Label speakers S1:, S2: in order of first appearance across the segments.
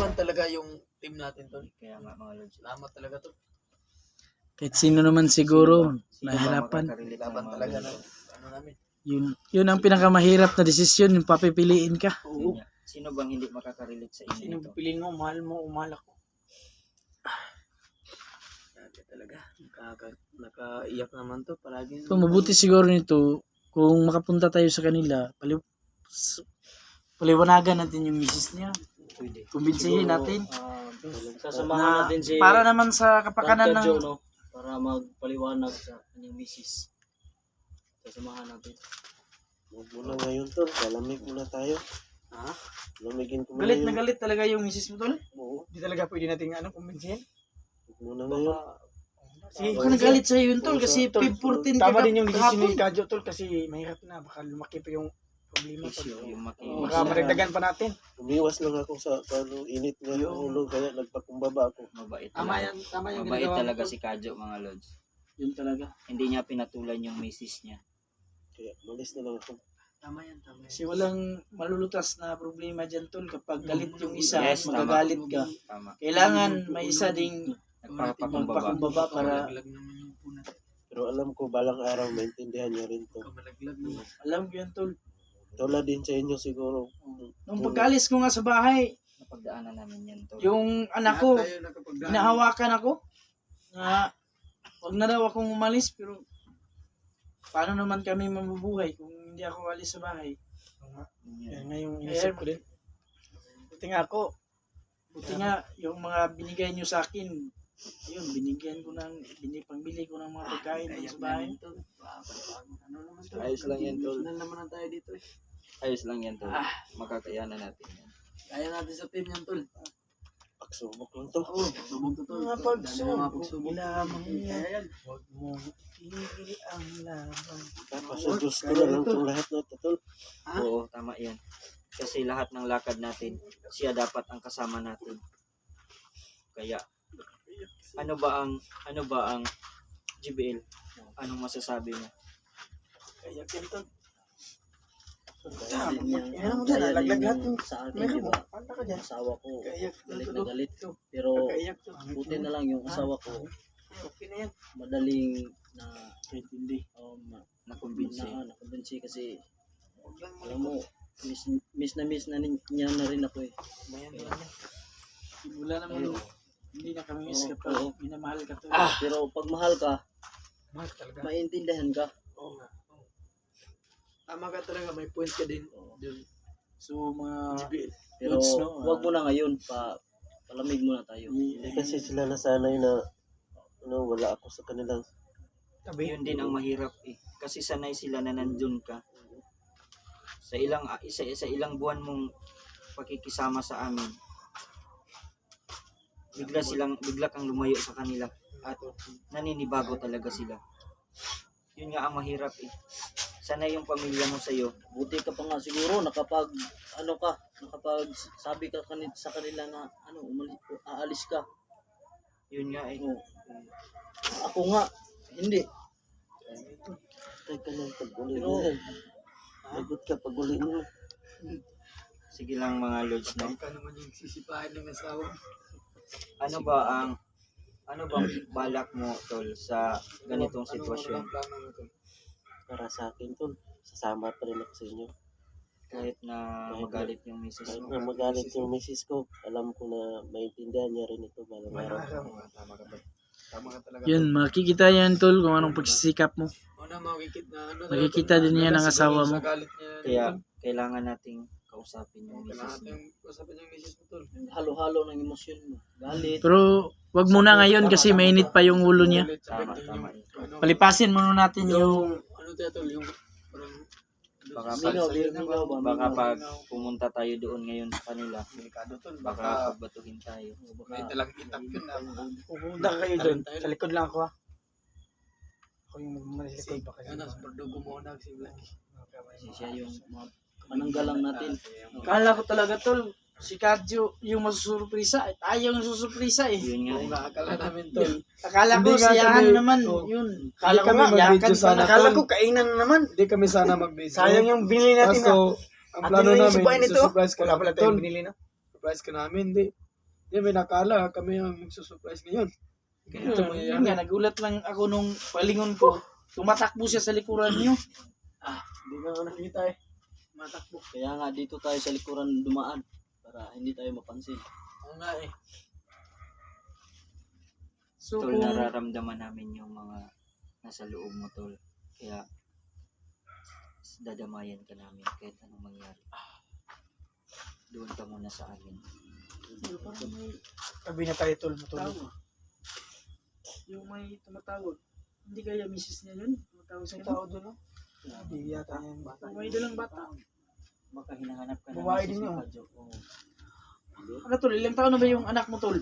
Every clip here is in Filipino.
S1: naman talaga yung team natin tol.
S2: Kaya nga mga lods.
S1: Salamat talaga to.
S3: Kahit sino naman siguro,
S2: Sino ba
S3: nahirapan.
S2: makakarelate
S1: Laban
S2: ng mga
S1: talaga
S2: lods?
S1: ng ano namin.
S3: Yun ang pinakamahirap na desisyon, yung papipiliin ka.
S2: Yun nga. Sino bang hindi makakarelate sa inyo
S1: Sino
S2: ito?
S1: pipiliin mo? Mahal mo o mahal ako? Grabe talaga. Nakaiyak naman to. Palagi.
S3: So, mabuti siguro nito, kung makapunta tayo sa kanila, paliwanagan natin yung misis niya.
S2: Pwede.
S3: Kumbinsihin natin.
S2: Sasamahan
S3: Na,
S2: natin si
S3: para naman sa kapakanan
S2: Tante Jo,
S3: ng...
S2: no? Para magpaliwanag sa kanyang misis. Sasamahan natin.
S4: Huwag muna ngayon tol, malamig muna tayo.
S1: Ha?
S4: Lamigin ko muna
S3: Galit na
S4: yun.
S3: galit talaga yung misis mo tol.
S4: Oo,
S1: Hindi talaga pwede nating kumbinsihin.
S4: huwag muna ngayon.
S3: Sige, kung nagalit sa'yo yun tol, kasi
S4: Tol,
S3: 14
S1: Tama din yung decision
S3: kahapon.
S1: ni Kadyo tol kasi mahirap na. Baka lumaki pa yung problema tol.
S2: Issue, yung
S1: Baka madagdagan pa natin.
S4: Umiwas lang ako sa init ng ulo, kaya nagpakumbaba ako.
S2: Mabait
S1: Tama
S2: talaga.
S1: yan. Tama yung
S2: Mabait
S1: ginagawa mo,
S2: talaga
S1: tol.
S2: si Kadyo mga lods.
S3: Yun talaga.
S2: Hindi niya pinatulan yung misis niya.
S4: Kaya malis na lang ako.
S1: Tama yan. Tama yan.
S3: Kasi walang malulutas na problema dyan tol. Kapag galit yung isa,
S2: Yes, tama.
S3: magagalit ka.
S2: Tama.
S3: Kailangan may isa ding
S2: Nagpapakumbaba.
S3: magpakumbaba para
S1: Malaglag naman yung punat.
S4: Pero alam ko, balang araw, maintindihan niya rin to.
S1: Malaglag naman.
S3: alam ko yan tol.
S4: Tulad din sa inyo siguro.
S3: Nung pagkalis ko nga sa bahay,
S2: Napagdaanan namin yan tol.
S3: yung anak ko,
S1: Tayo nakapagdaan.
S3: hinahawakan ako na wag na daw akong umalis, pero paano naman kami mabubuhay kung hindi ako alis sa bahay?
S1: Yan nga yung inisip ko din. Buti nga ako.
S3: Buti nga yung mga binigay nyo sa akin, ayun, binigyan ko ng, pangbili ko ng mga pagkain dun sa bahay.
S1: Ano naman to?
S2: Ayos lang yan, tol.
S1: Emotional naman na tayo dito eh.
S2: Ayos lang yan tol. Makakayanan natin yan.
S1: Kaya natin sa team yan tol.
S4: Pagsubok lang to.
S1: Oo, pagsubok to tol.
S3: Mga
S1: Dami
S3: pagsubok,
S1: mga pagsubok.
S3: lamang yan.
S1: Kaya yan.
S3: Huwag mong tigil ang laban.
S4: Tapos sa Diyos ko na lang itong lahat na to, tol.
S1: Ha?
S2: Oo, tama yan. Kasi lahat ng lakad natin, siya dapat ang kasama natin. Kaya, ano ba ang GBL? Anong masasabi mo?
S1: Kaya ganito.
S3: Ano mo dyan, nalaglag lahat yung
S5: sa akin,
S3: meron
S5: di
S3: mo.
S5: ba?
S3: Panta ka dyan.
S5: Asawa ko,
S1: Kaya
S5: galit na galit.
S1: to.
S5: Pero
S1: Kaiyak to.
S5: buti na lang yung asawa ko,
S1: Okay na yan.
S5: madaling na
S3: Hindi.
S2: Nakumbinsi.
S5: nakumbinsi kasi
S1: Huwag lang
S5: alam mo, miss na niya na rin ako eh.
S1: Mayan na yan.
S3: Wala naman, hindi na kami miss ka to.
S5: Oo.
S3: Minamahal ka to.
S5: Pero pag mahal ka,
S1: Mahal talaga.
S5: maintindihan ka.
S1: Oo nga. Oo. Tama ka talaga. May point ka din. Dun.
S3: So, mga
S1: GBL.
S5: Pero
S3: Goods, no?
S5: wag mo na ngayon, palamig muna tayo.
S4: Hindi kasi sila nasanay na wala ako sa kanilang
S2: Yun din ang mahirap eh. Kasi sanay sila na nandun ka. Sa ilang buwan mong pakikisama sa amin, bigla kang lumayo sa kanila at naninibago talaga sila. Yun nga ang mahirap eh. Sanay yung pamilya mo sa'yo.
S5: Buti ka pa nga siguro nakapag sabi ka sa kanila na aalis ka.
S2: Yun nga eh.
S5: Oo. Ako nga, hindi.
S4: teka ng pag-uli
S5: Pero
S4: mo. Lagot ka pag-uli mo.
S2: Sige lang mga lods, no?
S1: Ka naman yung sisipahan ng asawa.
S2: Ano bang balak mo tol sa ganitong sitwasyon?
S1: Ano plano mo tol?
S4: Para sa akin tol, sasama pa rin ako sa inyo.
S2: Kahit na magalit yung misis
S4: Kahit
S2: mo.
S4: na magalit yung misis ko, alam ko na maintindihan niya rin ito balang
S1: May
S4: araw.
S1: araw. Tama ka ba? Tama ka talaga.
S3: yun, makikita yan tol kung anong pagsisikap mo.
S1: Una makikita na ano.
S3: Makikita din yan ng asawa mo.
S1: Sa galit niya.
S2: Kaya kailangan nating kausapin yung
S1: Kailangan
S2: misis mo.
S1: natin usapin yung misis mo tol.
S5: Halo-halo ng emosyon mo. Galit.
S3: Pero, wag muna ngayon kasi mainit pa yung ulo niya.
S2: Tama, tama.
S1: Ano,
S3: Palipasin muna natin yung...
S1: ano tayo tol? Yung parang
S2: Baka
S5: Baka
S2: pag pumunta tayo doon ngayon sa kanila,
S1: delikado tol.
S2: baka
S1: Baka
S2: pagbatuhin tayo.
S1: may talang itak yun na.
S3: Pupunta kayo doon. Sa likod lang ako ha. Ako yung magmumali sa likod. Baka
S1: Ano, sa Bardugo mo na si Black.
S5: Kasi siya yung mga mananggalang natin.
S3: Kala ko talaga tol, si Kadyo yung masusurprisa. Tayo yung susurprisa eh.
S2: Yun nga
S1: Oo
S2: eh.
S1: nga, akala namin tol.
S3: Akala ko
S1: Hindi nga
S3: siyahan
S1: kami-
S3: naman.
S1: Oo.
S3: Yun.
S1: Hindi
S3: Akala ko
S1: kami
S3: nga,
S1: mag-video
S3: yakan
S1: sana,
S3: pala.
S1: Akala
S3: Akala ko kainan na naman.
S1: Hindi kami sana mag-video.
S3: Sayang yung binili natin
S1: Kaso,
S3: na.
S1: ang
S3: Ate
S1: plano
S3: May,
S1: namin,
S3: subayin ito.
S1: surprise ka
S3: Wala pala
S1: tol.
S3: tayong binili na.
S1: Surprise ka namin, di. Hindi, may nakala kami ang magsusurprise ngayon.
S2: Kaya,
S1: Ito,
S3: Yun nga, nagulat lang ako nung palingon ko. Tumatakbo siya sa likuran niyo.
S1: Hindi ka nga nakita eh. Matakbo.
S5: Kaya nga dito tayo sa likuran dumaan para hindi tayo mapansin.
S1: Oo nga eh.
S3: So,
S2: tol,
S3: kung
S2: nararamdaman namin yung mga nasa loob mo, tol. Kaya, dadamayan ka namin kahit anong mangyari. Doon ka muna sa amin.
S3: parang may
S1: Tabi na tayo tol, matulog.
S3: tawag. Yung may tumatawag. Hindi kaya misis niya yun? Tumatawag sa
S1: May
S3: inyo?
S1: tao doon no? Hindi yata yung bata.
S3: Kung may dalang bata.
S5: Baka hinahanap ka
S1: Babae
S5: ng
S1: din yun.
S5: misis ni Kadyo. Oo.
S3: Ano tol, ilang taon na ba yung anak mo tol?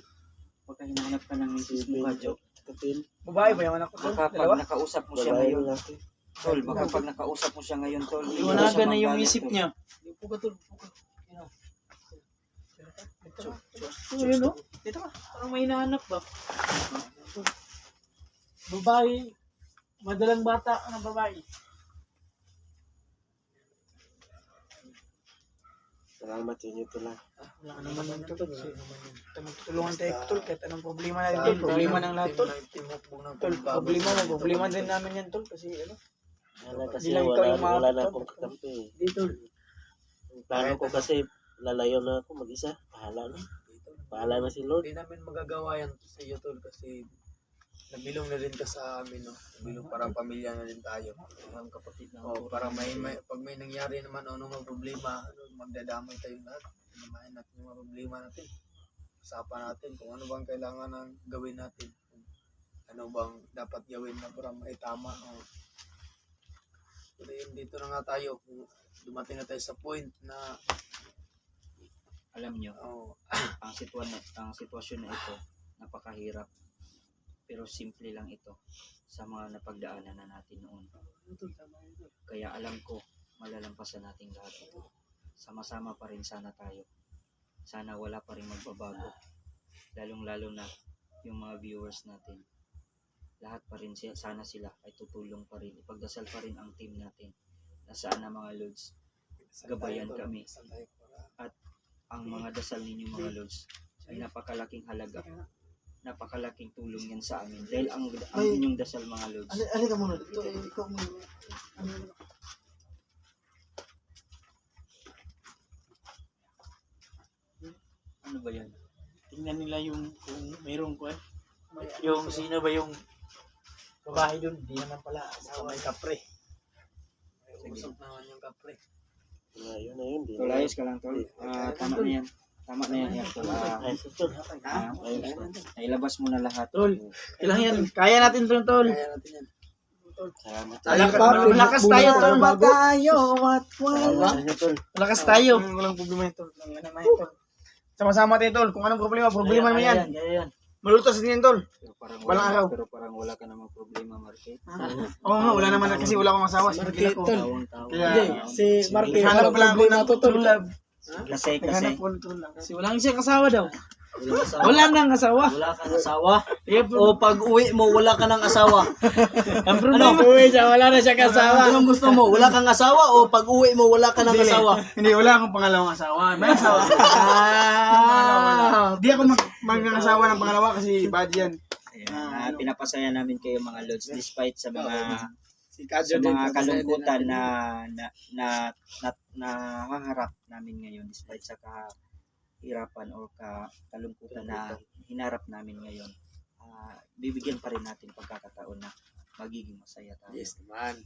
S5: Baka hinahanap ka ng misis ni Kadyo.
S4: Kapil,
S1: Babae ba yung anak ko tol?
S2: Baka pag
S1: Dalawa?
S2: nakausap mo siya
S4: babae
S2: ngayon,
S4: na natin.
S2: tol, baka pag nakausap mo siya ngayon, tol, hindi
S3: Iwanagan
S2: siya
S3: na yung
S2: magalit,
S3: isip
S2: tol.
S3: niya.
S1: Upo ka tol. Upo ka.
S3: So, yun no? Dito ka. Parang may hinahanap ba?
S1: Babae. Madalang bata ng babae.
S4: Salamat sa inyo tol.
S1: Wala ka naman yung tol. Magtutulungan tayo tol. Kahit anong problema na tol. Problema ng lahat tol. Tol, problema mo. Problema din namin yan tol. Kasi ano.
S4: Wala kasi
S1: Hindi lang ikaw yung
S4: wala na
S1: makakatol.
S4: akong kakampi.
S1: Dito.
S4: Ang plano ko kasi lalayo na ako mag-isa. Bahala na. Bahala na si Lord.
S1: Hindi namin magagawa yan sa iyo tol. Kasi nabilong na rin ka sa amin. No? Nabilong parang pamilya na rin tayo.
S5: Ang kapatid na
S1: Oh, para pag may nangyari naman ano mga problema, magdadamay tayo lahat. Namahin natin yung mga problema natin. Usapan natin kung ano bang kailangan ng gawin natin. Kung ano bang dapat gawin na para maitama. Oh. Pero yun, dito na nga tayo. Dumating na tayo sa point na
S2: Alam nyo,
S1: oh,
S2: ang sitwasyon na ito, napakahirap. Pero simple lang ito sa mga napagdaanan na natin noon. Kaya alam ko, malalampasan natin lahat ito. Sama-sama pa rin sana tayo. Sana wala pa rin magbabago. Lalong-lalo na yung mga viewers natin. Lahat pa rin sana sila ay tutulong pa rin. Ipagdasal pa rin ang team natin. Nasaan na mga lods. Gabayan kami. At ang mga dasal ninyo mga lods ay napakalaking halaga. Napakalaking tulong yan sa amin. Dahil ang inyong dasal mga lods.
S1: alin ka muna dito. Ikaw muna.
S2: Ano ba yan?
S3: Tingnan nila yung kung mayroong ko eh. Yung sino ba yung babae doon? Hindi naman pala asawa.
S1: May kapre. Usap naman yung kapre.
S4: Yun na yun.
S2: Tol, ayos ka lang, tol. Tama na yan. Tama na yan, yan tol.
S4: Ayos na tol.
S2: Ayos, tol. Nailabas mo na lahat.
S3: Tol, ilang yan? Kaya natin tol tol.
S1: Kaya natin yan.
S4: Salamat.
S3: Malakas tayo tol.
S1: tayo. What?
S4: Salamat sa inyo tol.
S3: Malakas tayo.
S1: Walang problema yun tol. Sama-sama tayo tol. Kung anong problema naman yan.
S3: Kaya yan.
S1: Malutas din yan tol. Walang araw.
S2: Pero parang wala ka namang problema, Marque.
S1: Oo nga, wala naman kasi wala akong asawa. Sige ko.
S2: Tawang-tawa.
S1: Kaya,
S5: Si
S1: Marky, hanap lang ako na true love.
S2: Kasi,
S1: Hanap ko ng true love.
S3: Kasi wala siyang asawa daw.
S5: Walang asawa.
S3: Wala nang asawa.
S5: Wala kang asawa.
S3: Yep.
S5: O pag uwi mo, wala ka ng asawa.
S3: Ang problema. Uy, siya, wala na siyang asawa.
S5: Anong gusto mo? Wala kang asawa o pag uwi mo, wala ka ng asawa?
S1: Hindi, wala akong pangalawang asawa. May asawa. Hindi ako mag-asawa ng pangalawa kasi bad yan.
S2: Ayan, pinapasaya namin kayo mga lods despite sa mga
S1: Si
S2: sa
S1: Kadyo din.
S2: mga kalungkutan na haharap namin ngayon despite sa kahirapan o kalungkutan na hinarap namin ngayon. Bibigyan pa rin natin pagkakataon na magiging masaya tayo.
S1: Yes naman.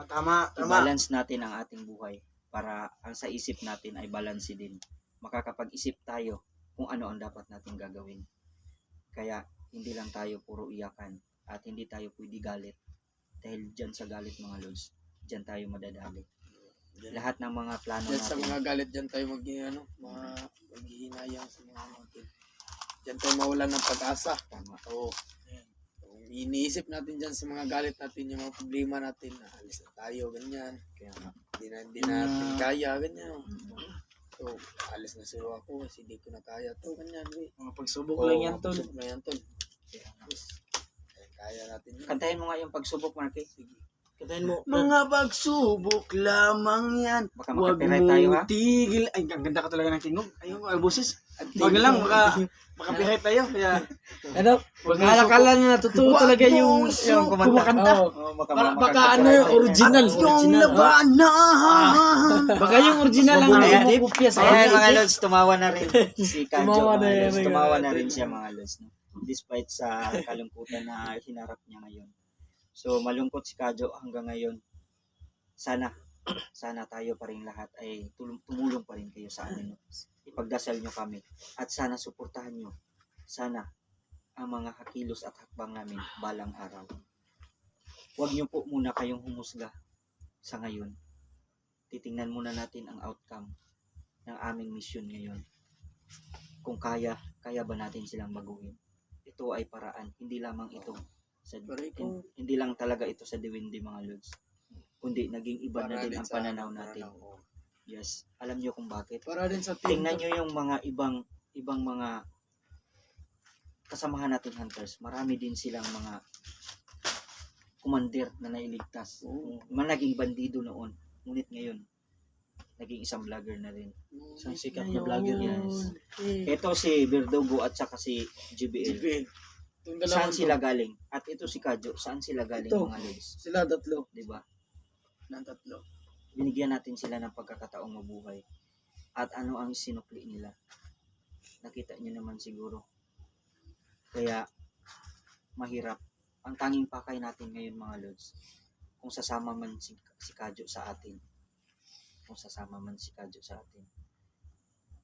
S1: Tama.
S2: I-balance natin ang ating buhay para ang sa isip natin ay balance din. Makakapag-isip tayo kung ano ang dapat natin gagawin. Kaya hindi lang tayo puro iyakan at hindi tayo pwede galit. Dahil dyan sa galit mga lods, dyan tayo madadali. Lahat ng mga plano
S1: Diyan sa
S2: natin,
S1: mga galit, diyan tayo maghihinayang sa mga natin. Diyan tayo mawalan ng pag-asa.
S2: tama.
S1: Oo. Kung iniisip natin diyan sa mga galit natin, yung mga problema natin, alis na tayo, ganyan.
S2: Kaya nga,
S1: Hindi natin kaya, ganyan. So, alis na sila ako kasi hindi ko na kaya to, ganyan.
S3: Mga pagsubok lang yan tol.
S1: Yan, tol.
S2: kaya nga.
S1: Kaya natin yun.
S2: Kantahin mo nga yung pagsubok, Marky.
S4: Katayin mo.
S3: Mga pagsubok lamang yan.
S2: Baka
S3: Huwag
S2: makapiright tayo, ha?
S3: mong tigil. Ay, ang ganda ka talaga ng tingog. Ayun, boses. Wag lang, makapiright tayo. Kaya,
S5: Ano? Wag akala na totoo talaga yung kumakanta.
S3: oh,
S5: Baka ano yung original.
S3: yung labanan.
S5: Baka yung original ang
S2: Ayan.
S5: kumukopya sa
S2: Ayan
S5: akin.
S2: mga lods, tumawa na rin si Kadjo.
S5: Tumawa na
S2: Mga
S5: yan,
S2: lods,
S5: mga
S2: tumawa na
S5: lods.
S2: rin siya mga lods. No? Despite sa kalungkutan na hinarap niya ngayon. So malungkot si Kadjo hanggang ngayon. Sana tayo pa rin lahat ay tumulong pa rin kayo sa amin. No? Ipagdasal nyo kami at sana suportahan nyo. Sana ang mga hakilos at hakbang namin balang araw. Huwag nyo po muna kayong humusga sa ngayon. Titingnan muna natin ang outcome ng aming mission ngayon. Kung kaya ba natin silang baguhin. Ito ay paraan, hindi lamang ito hindi lang talaga ito sa diwindi mga lods. Kundi naging iba na din ang pananaw natin. Yes, alam niyo kung bakit.
S3: Para din sa team.
S2: Tingnan niyo yung mga ibang mga kasamahan natin hunters. Marami din silang mga commander na nailigtas. Naging bandido noon. Ngunit ngayon, naging isang vlogger na rin.
S4: Isang sikat na vlogger.
S2: Yes. Ito si Verdugo at saka si GBL. Saan sila galing? At ito si Kadjo, saan sila galing
S3: Ito.
S2: mga lods?
S3: Sila tatlo.
S2: Diba?
S3: Ng tatlo.
S2: Binigyan natin sila ng pagkakataong mabuhay. At ano ang sinukli nila? Nakita nyo naman siguro. Kaya, mahirap. Ang tanging pakay natin ngayon mga lods, kung sasama man si Kadjo sa atin,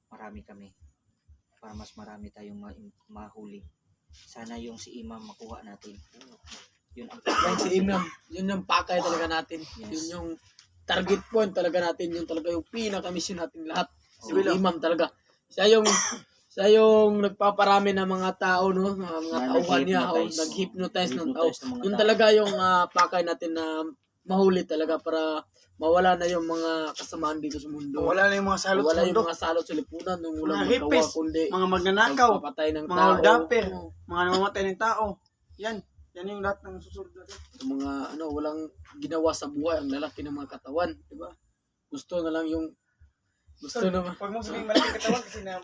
S2: marami kami. Para mas marami tayong mahuli. Sana yung si Imam makuha natin. Yun ang pakay
S3: Yan si
S2: natin.
S3: Imam. Yun yung pakay talaga natin.
S2: Yes.
S3: Yun yung target point talaga natin. Yun talaga yung pinaka-mission natin lahat. Si
S2: Oh.
S3: Imam talaga. Siya yung nagpaparami ng mga tao, no? Mga tauhan niya. Nag-hypnotize ng tao.
S2: Hypnotize ng mga
S3: Yun
S2: tao.
S3: talaga yung pakay natin na mahuli talaga para mawala na yung mga kasamaan dito sa mundo.
S6: Wala na yung mga salot sa
S3: Wala yung
S6: mundo.
S3: mga salot sa lipunan nung walang
S6: Mga
S3: magawa
S6: hipis,
S3: kundi
S6: mga magnanakaw,
S3: pagpapatay ng
S6: mga
S3: tao.
S6: holdupper.
S3: Oo.
S6: mga namamatay ng tao. Yan yung lahat ng susunod natin.
S3: Yung mga walang ginawa sa buhay ang lalaki ng mga katawan, di ba? Gusto na lang yung naman.
S6: Pag mo sabing malaki katawan kasi na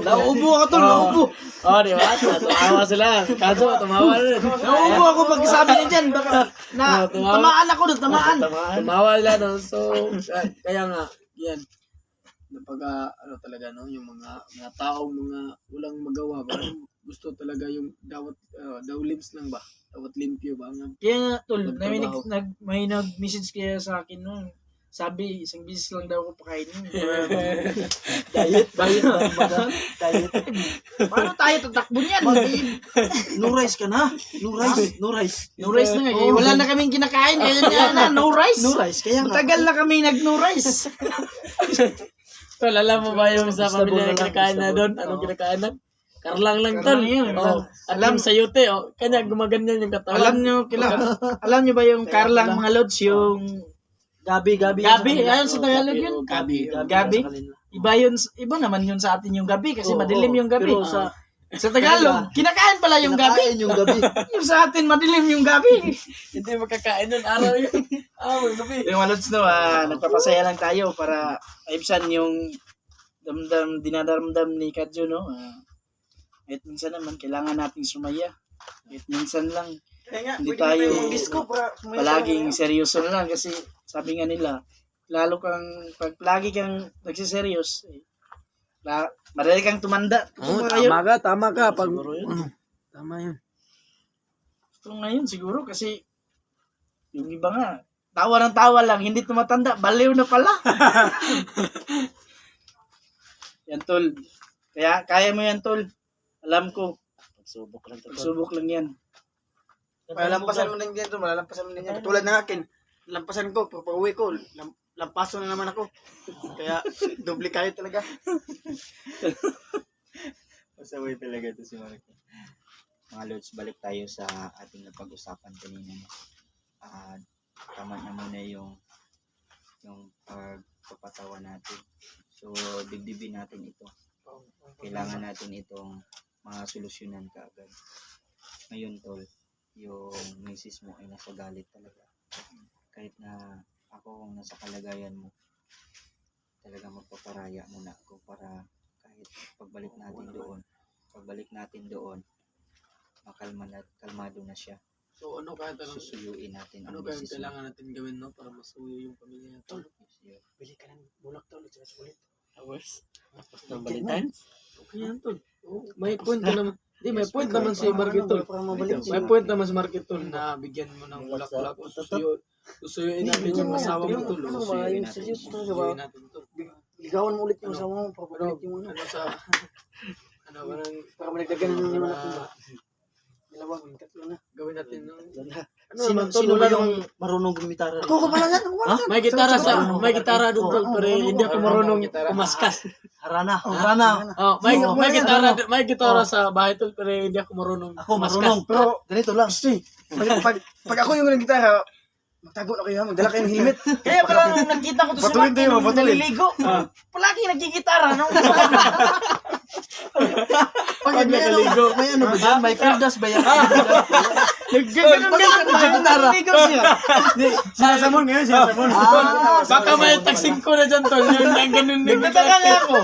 S3: Nauubo ako to, nauubo. Oh, di ba? Tumawa sila. Kaso, tumawa rin.
S5: Nauubo ako pag sabi niya dyan. Baka tamaan ako doon, tamaan.
S3: Tumawa sila, no? So, kaya nga, yan. Napaka, talaga, no? Yung mga taong mga walang magawa ba? Gusto talaga yung daw limbs lang ba? Dawat limpyo ba?
S5: Kaya nga, tol,
S3: Nagtrabaho.
S5: may nag-message kaya sa akin noon. Sabi, isang bisis lang daw ako pakainin.
S3: Diet ba?
S5: Paano tayo tatakbo niyan?
S4: No rice ka na. No rice. No rice.
S5: No rice na nga. Eh, wala na kaming kinakain. Kaya na, no rice.
S4: No rice. Kaya nga.
S5: Matagal na kami nag-no rice.
S3: Tol, alam mo ba yung sa
S4: Istabon
S3: pamilya
S4: na
S3: na
S4: lang,
S3: kinakain na
S4: istabon.
S3: doon? Anong kinakain na? Karlang lang, tol.
S5: Karlang yun.
S3: Oh, alam sa yote, oh. Kanya gumaganyan yung katawan.
S5: Alam nyo ba yung karlang mga lods, yung
S4: Gabi.
S5: gabi, ayun sa Tagalog yun.
S3: Gabi.
S5: Gabi. Iba naman yun sa atin yung gabi kasi
S4: Oo,
S5: madilim yung gabi.
S4: pero sa-
S5: Sa Tagalog, kinakain pala yung gabi.
S4: Kinakain yung gabi.
S5: Yung sa atin madilim yung gabi.
S3: Hindi makakain nun. Araw yun. Gabi.
S5: Yung mga lods no, nagpapasaya lang tayo para aibsan yung dinadaramdam ni Kadjo no. At minsan naman kailangan nating sumaya. At minsan lang
S6: Kaya nga,
S5: Hindi
S6: pwede na
S5: tayo
S6: tayong disco para sumaya
S5: palaging
S6: sa-
S5: seryoso na lang kasi sabi nga nila pag lagi kang nagsiseryos madali kang tumanda.
S3: Tama ka. Pag,
S4: Siguro yun.
S3: tama yun.
S5: Ito ngayon siguro kasi yung iba nga tawa ng tawa lang hindi tumatanda baliw na pala. Yan tol. Kaya mo yan tol. Alam ko
S4: Pagsubok lang.
S5: pagsubok lang yan.
S6: Malalampasan mo din yan to, malalampasan mo din yan. Tulad ng akin, lampasan ko, pag uwi ko, lampaso na naman ako. Kaya, doble kayo talaga.
S2: Masaway talaga ito si Marco. Mga lods, balik tayo sa ating napag-usapan kanina. Tama na muna yung pagpapatawa natin. So, dibdibin natin ito. Kailangan natin itong mga solusyonan kaagad. Ngayon, tol, yung misis mo ay nasa galit talaga. Kahit na ako kung nasa kalagayan mo, talaga magpaparaya muna ako para kahit pagbalik natin doon, kalmado na siya.
S3: So ano kahit ano,
S2: Susuyuin natin
S3: ano
S2: ang
S3: kaya
S2: misis mo.
S3: kailangan natin gawin, no, para masuyo yung pamilya natin?
S6: Bili ka ng bulak tol, sa sulit.
S4: Hours? Ng Valentine's?
S3: Okay yan, tol. Oh, may point ka naman. Di, may point naman si Market Tol.
S6: Para mabalik.
S3: May point naman si Market Tol na bigyan mo ng bulak-bulak. Susuyuin natin yung asawa mo, Tol.
S6: Ano ba, yung serious talaga ba?
S3: Susuyuin natin, Tol.
S6: Ligawan mo ulit yung
S3: Ano?
S6: asawa mo, papalit yung ano.
S3: Ano sa... Ano ba nang...
S6: Para managdagan ng mga
S3: Para
S6: natin ba? Dalawa, may tatlo na.
S3: gawin natin ng... Ano
S4: Sino,
S3: naman, Tol?
S4: sino
S3: Wala
S4: ba yung
S3: namang...
S4: marunong gumitara?
S6: Ako ka pala yan, wala.
S3: May gitara may gitara doon, Tol. Pero hindi ako marunong kumaskas.
S4: Harana. Harana.
S3: Oh, may gitara sa bahay, Tol. Pero hindi ako marunong
S4: Ako marunong. Pero ganito lang.
S6: Pag ako yung gitara, magtago na kayo, magdala kayo ng helmet.
S5: Kaya pala nung nakita ko to si
S6: Batulin
S5: Marky
S6: tayo,
S5: nung
S6: batulin.
S5: naliligo, palagi nagkikitara, no?
S3: Pag nagaligo.
S4: May ano ba dyan? May kuldas ba yan?
S5: Ganun naliligo siya.
S6: Sinasamon ngayon, sinasamon.
S3: Baka may taksing ko na dyan, Tol. Yung ganun
S5: Nagtataka nga ako.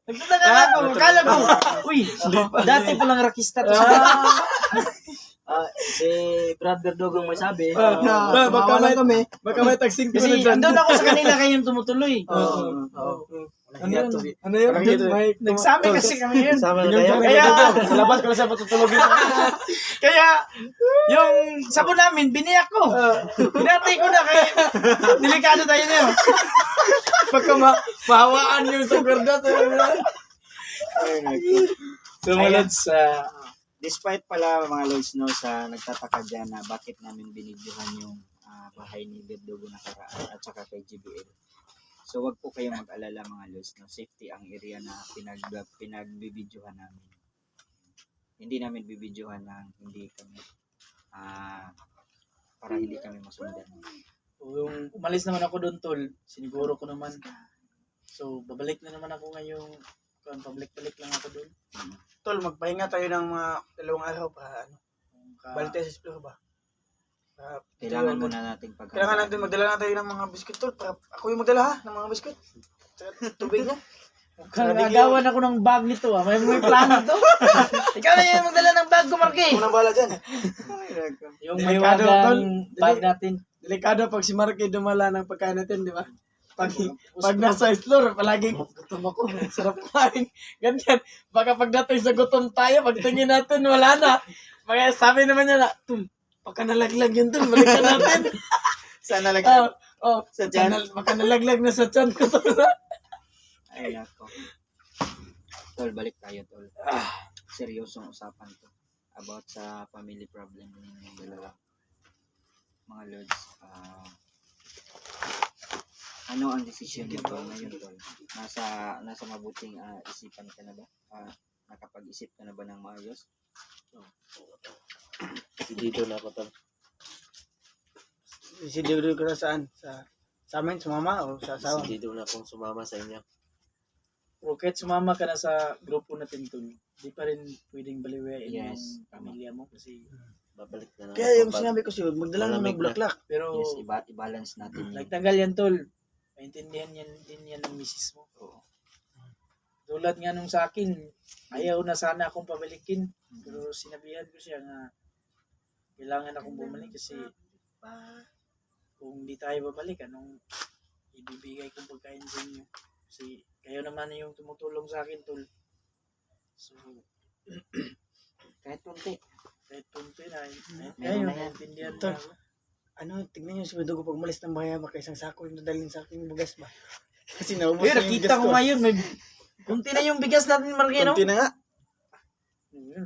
S5: Nagtataka nga ako. Akala ko, uy, dati palang rakista to.
S4: Si Brother Dogong may sabi.
S3: Baka may taksing ko na
S5: Kasi
S3: dyan.
S5: andun ako sa kanila kayong tumutuloy.
S3: Ano yun?
S5: Nagsabi kasi kami yun.
S4: Sama na kayo.
S5: Kaya,
S6: Sa labas ko na siya patutulogin.
S5: kaya, yung sabon namin, biniyak ko. Binati ko na kaya, delikado tayo na yun.
S3: Baka mahawaan yung sa kwarda. Sumunod sa...
S2: Despite pala mga Lods, no, sa nagtataka dyan na bakit namin binidyohan yung bahay ni Berdogo nakaraan at saka kay GBL. So wag po kayong mag-alala mga Lods, no, safety ang area na pinagbibidyohan namin. Hindi namin bibidyohan ng hindi kami para hindi kami masundan.
S5: Yung umalis naman ako doon, Tol, siniguro ko naman. So, babalik na naman ako ngayong, pabalik-balik lang ako doon.
S6: Tol, magpahinga tayo ng mga 2 araw para ano. Balik tayo sa explore ba?
S2: Kailangan muna nating
S6: Kailangan natin magdala na tayo ng mga biscuit, Tol. Para ako yung magdala ha, ng mga biscuit. Tsaka tubig na.
S5: Nagawan ako ng bag nito, ah. May plano to. Ikaw na yung magdala ng bag ko, Marky.
S6: Unang bala dyan.
S5: Yung
S3: Delikado,
S5: mahiwagang
S3: Tol.
S5: bag natin.
S3: Delikado pag si Marky dumala ng pagkain natin, di ba? Pag nasa explore, palaging gutom ako, sarap kumain. Ganyan. Baka pagdating sa gutom tayo, pagtingin natin, wala na. Mga sabi naman niya na, baka nalaglag yun dun, balikan natin.
S6: Sana lang.
S3: Sa tiyan. Baka nalaglag na sa tiyan ko.
S2: Ay, ako. Tol, balik tayo, Tol. Seryosong usapan to. About sa family problem ng dalawa. Mga Lods, ano ang desisyon mo, Tol, ngayon, Tol? Nasa mabuting isipan ka na ba? Nakapag-isip ka na ba ng maayos?
S4: Dito na ako to.
S6: Sisiguro ko na saan? Sa amin, sumama o sa asawa?
S4: Dito na akong sumama sa inyo.
S5: Pero kahit sumama ka na sa grupo natin, Tol, di pa rin pwedeng baliwain
S2: Yes,
S5: yung pamilya mo. Kasi,
S4: Babalik na lang.
S6: Kaya
S4: ako
S6: yung
S4: pag-
S6: sinabi ko sa'yo, magdala na
S4: Malamig
S6: ng bulaklak.
S5: pero,
S2: Yes, i-balance natin yun.
S5: nagtagal yan, Tol. Maintindihan din yan ng misis mo.
S2: Oo.
S5: Tulad nga nung sa akin, ayaw na sana akong pabalikin. Pero sinabihan ko siya nga, kailangan akong bumalik kasi kung di tayo babalik, anong ibibigay kong pagkain sa inyo? Kasi kayo naman yung tumutulong sa akin, Tol. So,
S2: Kahit konti.
S5: kahit punto na,
S2: Meron
S5: ngayon,
S2: na yan.
S5: naintindihan
S6: Tol.
S5: na ako.
S6: Tignan nyo si Berdogo pag umalis ng bahay, baka isang sako yung dadalhin sa aking bugas ba? Kasi naubos
S5: Pero nakita ko ngayon, may kunti na yung bigas natin, Marquino.
S6: Kunti na nga.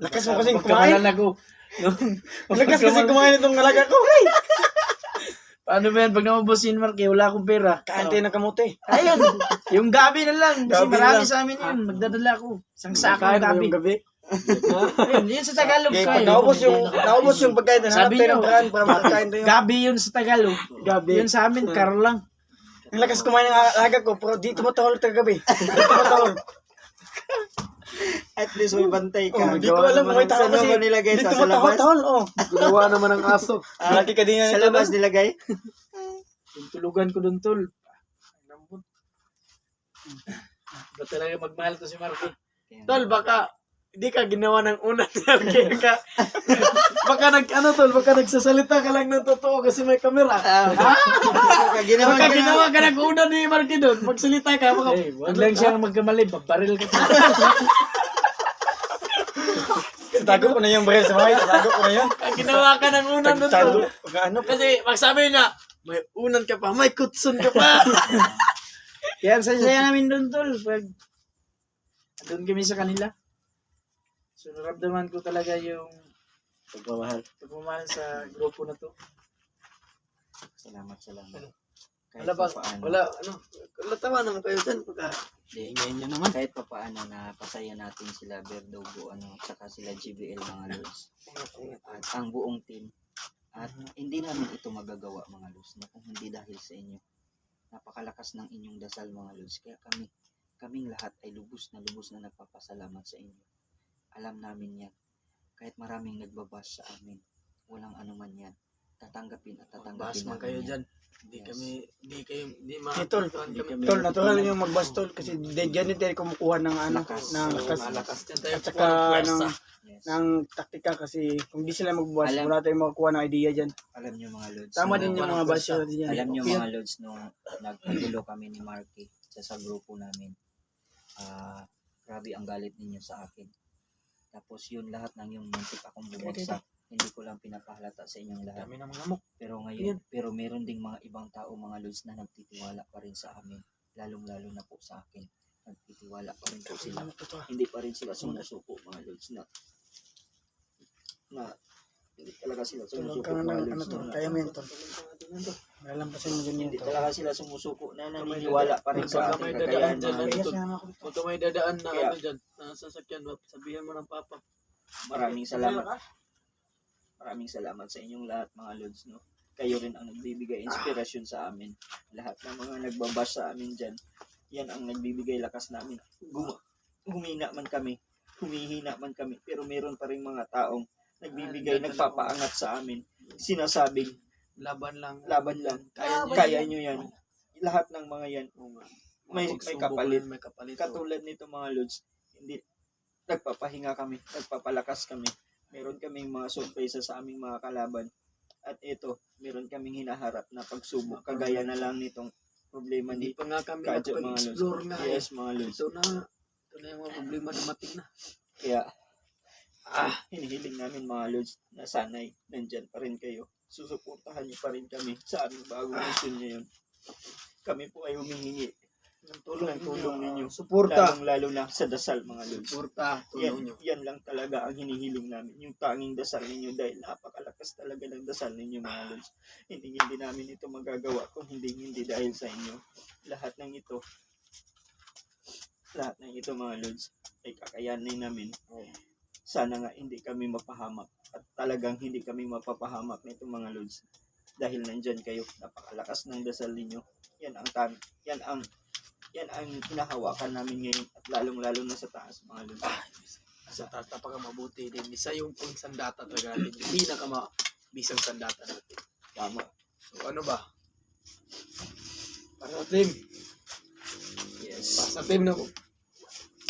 S6: Lakas mo kasing
S5: Magkamalan
S6: kumain.
S5: ako.
S6: Lakas kasi kumain itong alaga ko.
S5: Paano ba yan? Pag naubos yun, Marky, wala akong pera.
S6: Kain tayo ng kamote.
S5: Ayun, yung gabi na lang. Kasi
S6: Gabi
S5: marami
S6: lang.
S5: sa amin yun. Magdadala ako. Isang sako ng gabi.
S6: gabi.
S5: Ayun, yun sa Tagalog
S6: Okay,
S5: ko.
S6: pag naubos yung pagkain, hanap
S5: Sabi
S6: tayo
S5: nyo.
S6: ng paraan para makakain tayo.
S5: Gabi yun sa Tagalog.
S6: Gabi.
S5: Yun sa amin, karo lang.
S6: Ang lakas kumain ng alaga ko, pero di tumatahol tayo gabi. Di tumatahol.
S2: At least may bantay ka.
S6: Oh, di ko alam kung may tao
S2: Saan mo
S6: kasi
S2: ba nilagay?
S6: dito
S2: Sa labas?
S6: matahol-tahol, oh.
S1: Ginawa naman ng aso.
S6: Lagi ka din
S2: Sa labas nilagay?
S5: Yung tulugan ko doon, tol. Ang lambot. Ba talaga magmahal to si Marky?
S3: Tol, baka hindi ka ginawa ng unan. Okay ka. Baka baka nagsasalita ka lang ng totoo kasi may kamera.
S2: Ginawa
S3: Baka ginawa ka ng unan ni Marky doon. Magsalita ka. Baka,
S5: Eh, wag lang siyang magkamali. Babaril ka.
S6: Tago ko na yung baril sa mga tago ko na yun.
S3: ginawa ka ng unan doon.
S6: Tago.
S3: Tol.
S6: Pagka ano,
S3: Kasi magsabi niya, may unan ka pa, may kutsun ka pa.
S5: Kaya ang saya namin doon, tol. Pag doon kami sa kanila. So, naramdaman ko talaga yung
S4: Pagmamahal.
S5: pagmamahal sa grupo na to.
S2: Salamat.
S3: Wala ba? Wala, tama naman kayo dyan. Pagka, ingay nyo naman.
S2: Kahit pa paano na pasaya natin sila Verdugo, saka sila GBL mga Lods. At ang buong team. At hindi namin ito magagawa mga Lods na kung hindi dahil sa inyo. Napakalakas ng inyong dasal mga Lods. Kaya kaming lahat ay lubos na nagpapasalamat sa inyo. Alam namin yan. Kahit maraming nagbabash sa amin, walang anuman yan. Tatanggapin
S3: Bas man
S2: namin
S3: kayo
S2: yan.
S3: dyan. Hindi ma...
S6: Tol, tol, natural yung magbastol kasi dyan din tayo kumukuha ng ano,
S2: Lakas.
S6: ng lakas.
S3: Malakas dyan tayo.
S6: At saka
S2: Yes.
S6: ng taktika kasi kung di sila magbuwas,
S2: Alam-
S6: wala tayong makukuha ng idea dyan.
S2: Alam nyo mga Lods.
S6: Tama
S2: nung-
S6: din yung mga basyo dyan.
S2: Alam nyo mga Lods, nung nagkagulo kami ni Marky sa grupo namin, grabe ang galit ninyo sa akin. Tapos yun lahat ng yung muntik akong bumagsak, hindi ko lang pinapahalata sa inyong lahat.
S3: Dami ng mga muk.
S2: Pero ngayon, pero meron ding mga ibang tao mga Lods na nagtitiwala pa rin sa amin. Lalong-lalo na po sa akin. Nagtitiwala pa rin po sila. Hindi pa rin sila sumusuko mga Lods na hindi talaga sila
S6: Tulog
S2: sumusuko
S6: ka nga
S2: mga
S6: ng ano
S2: Lods.
S6: tol,
S2: na-
S6: kaya mo yun tol. Malalampasin mo dyan yun
S2: Hindi
S6: tol.
S2: talaga sila sumusuko na naniniwala pa rin sa
S3: Pagka may
S2: ating
S3: dadaan
S2: kakayahan
S3: dyan,
S2: mga Lods.
S3: Kung may dadaan na
S2: Kaya-
S3: ano dyan, na sasakyan, sabihan mo ng papa.
S2: Maraming salamat. Maraming salamat sa inyong lahat mga Lods, no. Kayo rin ang nagbibigay inspirasyon sa amin. Lahat ng mga nagbabash sa amin dyan, yan ang nagbibigay lakas namin. Humina man kami, humihina man kami, pero meron pa rin mga taong nagbibigay, nagpapaangat sa amin. Sinasabing,
S3: Laban lang.
S2: laban lang,
S3: Kaya
S2: kaya nyo yan. Lahat ng mga yan, may
S3: Pagsubok
S2: kapalit.
S3: na, may kapalit.
S2: Katulad nito mga Lods, hindi nagpapahinga kami, nagpapalakas kami. Meron kaming mga sorpresa sa aming mga kalaban. At ito, meron kaming hinaharap na pagsubok. Kagaya na lang nitong problema
S3: Hindi
S2: ni
S3: pa nga kami
S2: Kadyo mga
S3: nakapag-explore
S2: Lods.
S3: nga.
S2: Yes mga Lods.
S3: Ito na yung mga problema na matik na.
S2: Kaya, hinihiling namin mga Lods na sana'y nandyan pa rin kayo. Susuportahan niyo pa rin kami sa aming bagong mission ngayon. Kami po ay humihingi ng tulong ninyo.
S6: Suporta.
S2: Lalo na sa dasal mga Lods.
S3: Suporta, tulong nyo.
S2: Yan lang talaga ang hinihiling namin. Yung tanging dasal ninyo dahil napakalakas talaga ng dasal ninyo mga Lods. Hindi namin ito magagawa kung hindi dahil sa inyo. Lahat ng ito mga Lods ay kakayanin namin. Sana nga hindi kami mapahamak at talagang hindi kami mapapahamak nito mga Lods. Dahil nandyan kayo, napakalakas ng dasal ninyo. Yan ang hinahawakan namin ngayon at lalong-lalo na sa taas mga Lods.
S3: Sa taas napaka mabuti din. Isa yung pang sandata talaga natin. Yung pinakamabisang sandata natin.
S2: Tama.
S3: So ano ba? Para sa team.
S2: Yes.
S3: Para sa team na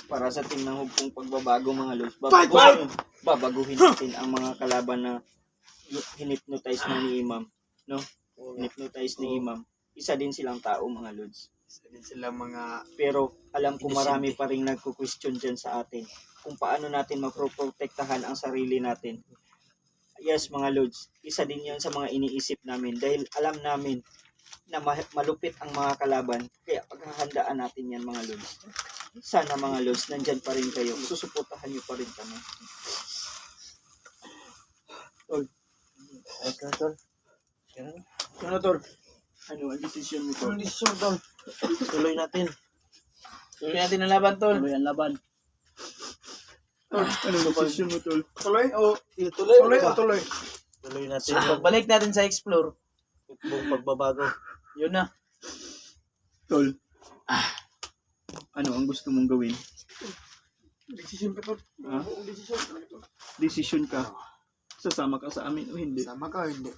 S2: Para sa team ng hugpong pagbabago mga Lods,
S3: Fight!
S2: babaguhin natin ang mga kalaban na hinipnotize na ni Imam. No? Hinipnotize ni Imam. Isa din silang tao mga Lods.
S3: isa din silang mga
S2: Pero alam ko marami pa rin nagko-question dyan sa atin kung paano natin maproprotektahan ang sarili natin. Yes mga Lods, isa din yan sa mga iniisip namin dahil alam namin na malupit ang mga kalaban. Kaya paghahandaan natin yan mga Lods. Sana mga Lods, nandyan pa rin kayo. Susuportahan nyo pa rin kami.
S6: Ano tol?
S2: Ano ang desisyon mo to?
S6: Ano decision tol? Tuloy natin.
S5: Tuloy natin ang laban, tol.
S6: Tuloy ang laban.
S2: Ano ang desisyon mo tol?
S6: Tuloy o
S3: tuloy
S6: tuloy?
S4: Tuloy natin
S5: So, pagbalik natin sa explore,
S4: buong pagbabago.
S5: yun na.
S2: Tol, ano ang gusto mong gawin?
S3: Decision ka to.
S7: Ha?
S3: Decision talaga to.
S7: Desisyon ka. Sasama ka sa amin o hindi.
S3: Sama ka, hindi.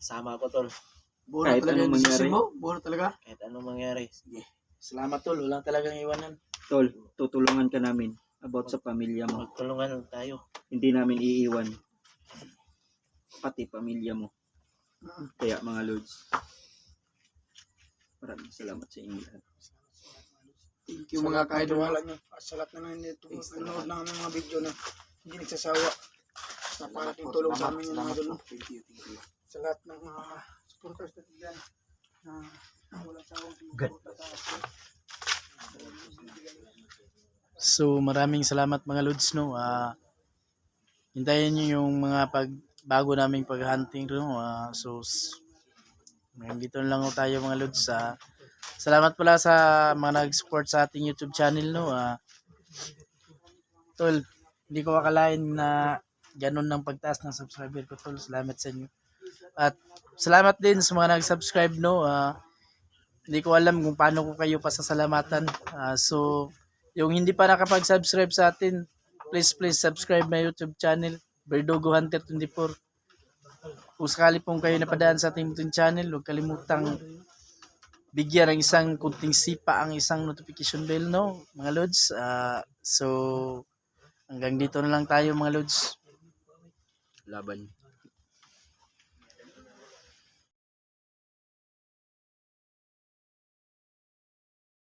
S4: Sama ako, tol.
S3: Buo
S7: Kahit
S3: talaga
S7: anong
S3: yung decision
S7: mangyari.
S3: mo. Buo talaga.
S4: Kahit anong mangyari.
S5: Salamat tol, walang talagang iwanan.
S2: Tol, tutulungan ka namin about sa pamilya mo.
S4: Magtulungan lang tayo.
S2: Hindi namin iiwan. Pati pamilya mo. Kaya mga Lods, maraming salamat sa inyo lahat.
S3: Thank you mga ka-idol. Wala nyo. Sa lahat na nito. Nanonood lang ng mga video na hindi nagsasawa. Napakalaking tulong sa amin yung mga idol.
S6: Thank you.
S3: Sa lahat ng mga supporters natin dyan. Walang sawang sumusuporta sa atin.
S5: So maraming salamat mga Lods no. Hintayin niyo yung mga bago naming pag-hunting no. Ngayon dito na lang ho tayo mga Lods. Salamat pala sa mga nag-support sa ating YouTube channel no. Tol, hindi ko akalain na ganun ng pagtaas ng subscriber ko tol. Salamat sa inyo. At salamat din sa mga nag-subscribe no. Hindi ko alam kung paano ko kayo pasasalamatan. So yung hindi pa nakapag-subscribe sa atin, please subscribe my YouTube channel, Verdugo Hunter 24. Kung sakali pong kayo napadaan sa ating YouTube channel, huwag kalimutang bigyan ng isang kunting sipa ang isang notification bell, no, mga Lods. So, hanggang dito na lang tayo, mga Lods.
S2: Laban.